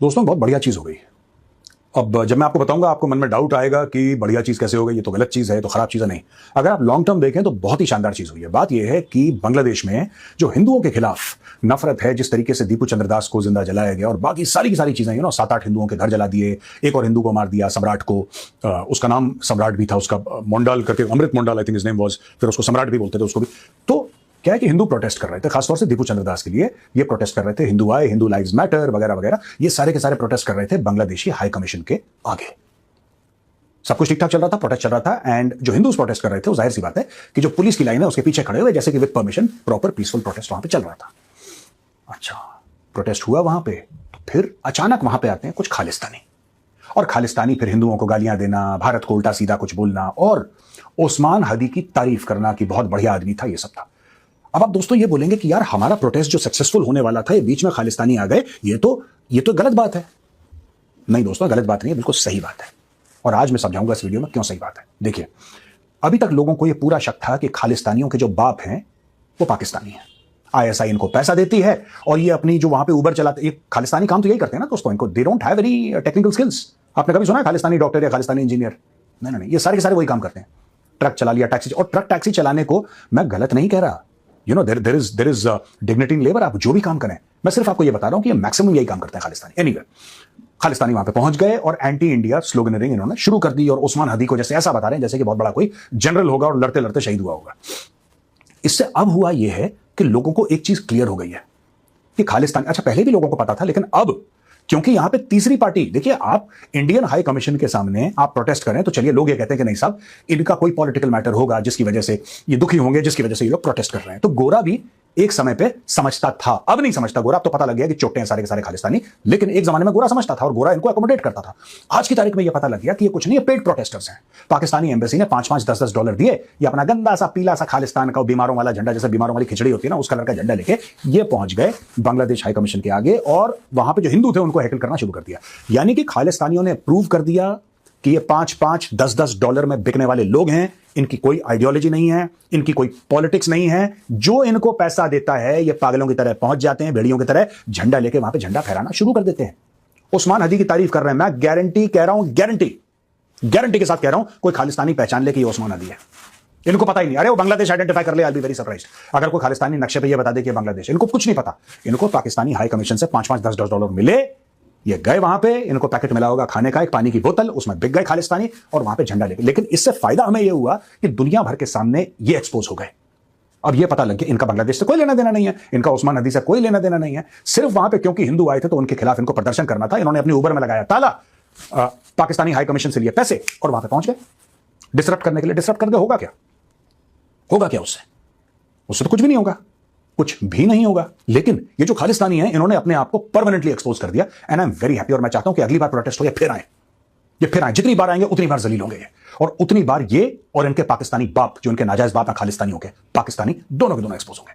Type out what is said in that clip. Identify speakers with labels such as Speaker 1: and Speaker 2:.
Speaker 1: दोस्तों बहुत बढ़िया चीज हो गई। अब जब मैं आपको बताऊंगा आपको मन में डाउट आएगा कि बढ़िया चीज कैसे हो गई, ये तो गलत चीज है, ये तो खराब चीज है। नहीं, अगर आप लॉन्ग टर्म देखें तो बहुत ही शानदार चीज हुई है। बात यह है कि बांग्लादेश में जो हिंदुओं के खिलाफ नफरत है, जिस तरीके से दीपू चंद्र दास को जिंदा जलाया गया और बाकी सारी की सारी चीजें, 7-8 हिंदुओं के घर जला दिए, एक और हिंदू को मार दिया, सम्राट को, उसका नाम सम्राट भी था, उसका मोंडाल करके, Amrit Mondal I think his name was, फिर उसको सम्राट भी बोलते थे उसको भी। तो क्या है कि हिंदू प्रोटेस्ट कर रहे थे, खासतौर से दीपू चंद्र दास के लिए ये प्रोटेस्ट कर रहे थे। हिंदू आए, हिंदू लाइव्स मैटर वगैरह वगैरह, ये सारे के सारे प्रोटेस्ट कर रहे थे बांग्लादेशी हाई कमीशन के आगे। सब कुछ ठीक ठाक चल रहा था, प्रोटेस्ट चल रहा था, एंड जो हिंदूज प्रोटेस्ट कर रहे थे वो जाहिर सी बात है कि जो पुलिस की लाइन है उसके पीछे खड़े हुए, जैसे कि with permission proper peaceful protest वहां पे चल रहा था। अच्छा, प्रोटेस्ट हुआ वहां पे, तो फिर अचानक वहां पे आते हैं कुछ खालिस्तानी, और खालिस्तानी फिर हिंदुओं को गालियां देना, भारत को उल्टा सीधा कुछ बोलना और ओस्मान हदी की तारीफ करना कि बहुत बढ़िया आदमी था, ये सब था। अब आप दोस्तों ये बोलेंगे कि यार हमारा प्रोटेस्ट जो सक्सेसफुल होने वाला था, ये बीच में खालिस्तानी आ गए, ये तो गलत बात है। नहीं दोस्तों, गलत बात नहीं है, बिल्कुल सही बात है, और आज मैं समझाऊंगा इस वीडियो में क्यों सही बात है। देखिए, अभी तक लोगों को यह पूरा शक था कि खालिस्तानियों के जो बाप हैं वो पाकिस्तानी हैं, आईएसआई इनको पैसा देती है और ये अपनी जो वहां पे उबर चलाते, ये खालिस्तानी काम तो यही करते हैं ना दोस्तों, इनको they don't have very technical skills. आपने कभी सुना है खालिस्तानी डॉक्टर या खालिस्तानी इंजीनियर? नहीं, ये सारे के सारे वही काम करते हैं। ट्रक चला लिया, टैक्सी, और ट्रक टैक्सी चलाने को मैं गलत नहीं कह रहा, there is dignity in labour. आप जो भी काम करें, मैं सिर्फ आपको ये बता रहा हूं कि ये मैक्सिमम यही काम करते हैं खालिस्तानी। एनीवे, खालिस्तानी वहां पे पहुंच गए और एंटी इंडिया स्लोगनरिंग इन्होंने शुरू कर दी, और ओस्मान हदी को जैसे ऐसा बता रहे हैं जैसे कि बहुत बड़ा कोई जनरल होगा और लड़ते लड़ते शहीद हुआ होगा। इससे अब हुआ यह है कि लोगों को एक चीज क्लियर हो गई है कि खालिस्तान, अच्छा पहले भी लोगों को पता था, लेकिन अब क्योंकि यहां पे तीसरी पार्टी, देखिए आप इंडियन हाई कमीशन के सामने आप प्रोटेस्ट करें तो चलिए लोग ये कहते हैं कि नहीं साहब, इनका कोई पॉलिटिकल मैटर होगा जिसकी वजह से ये दुखी होंगे, जिसकी वजह से ये लोग प्रोटेस्ट कर रहे हैं। तो गोरा भी एक समय पे समझता था, अब नहीं समझता गोरा। अब तो पता लग गया कि चोटे हैं सारे के सारे खालिस्तानी, लेकिन एक जमाने में गोरा समझता था और गोरा इनको अकोमोडेट करता था। आज की तारीख में यह पता लग गया कि ये कुछ नहीं है, पेड प्रोटेस्टर्स हैं। पाकिस्तानी एम्बेसी ने 5-5, 10-10 डॉलर दिए, ये अपना गंदा सा पीला सा खालिस्तान का बीमारों वाला झंडा, जैसे बीमारों वाली खिचड़ी होती है ना, उस कलर का झंडा लेके ये पहुंच गए बांग्लादेश हाई कमीशन के आगे, और वहां पे जो हिंदू थे उनको हैकल करना शुरू कर दिया। यानी कि खालिस्तानियों ने प्रूव कर दिया कि ये 5-5, 10-10 डॉलर में बिकने वाले लोग हैं, इनकी कोई आइडियोलॉजी नहीं है, इनकी कोई पॉलिटिक्स नहीं है। जो इनको पैसा देता है ये पागलों की तरह पहुंच जाते हैं, भेड़ियों की तरह झंडा लेके वहां पे झंडा फहराना शुरू कर देते हैं। उस्मान हदी की तारीफ कर रहे हैं, मैं गारंटी कह रहा हूं, गारंटी के साथ कह रहा हूं, कोई खालिस्तानी पहचान ले कि ये उस्मान हदी है। इनको पता ही नहीं, अरे वो बांग्लादेश आइडेंटिफाई कर ले, आई बी वेरी सरप्राइज्ड अगर कोई खालिस्तानी नक्शे पे ये बता दे कि बांग्लादेश। इनको कुछ नहीं पता, इनको पाकिस्तानी हाई कमीशन से 5-5, 10-10 डॉलर मिले, ये गए वहां पे, इनको पैकेट मिला होगा खाने का, एक पानी की बोतल, उसमें बिक गए खालिस्तानी और वहां पे झंडा लेके। लेकिन इससे फायदा हमें यह हुआ कि दुनिया भर के सामने ये एक्सपोज हो गए। अब ये पता लग गया इनका बांग्लादेश से कोई लेना देना नहीं है, इनका उस्मान हदी से कोई लेना देना नहीं है। सिर्फ वहां पे क्योंकि हिंदू आए थे तो उनके खिलाफ इनको प्रदर्शन करना था, इन्होंने अपनी उबर में लगाया ताला, पाकिस्तानी हाई कमीशन से लिए पैसे और वहां पे पहुंच गए डिसरप्ट करने के लिए। डिसरप्ट कर दे, होगा क्या उससे तो कुछ भी नहीं होगा, कुछ भी नहीं होगा। लेकिन ये जो खालिस्तानी हैं, इन्होंने अपने आप को परमानेंटली एक्सपोज कर दिया, and I am very happy. और मैं चाहता हूं कि अगली बार प्रोटेस्ट हो ये फिर आए, जितनी बार आएंगे उतनी बार जलील होंगे ये, और उतनी बार ये और इनके पाकिस्तानी बाप, जो इनके नाजायज बाप हैं खालिस्तानियों के, पाकिस्तानी दोनों के दोनों एक्सपोज होंगे।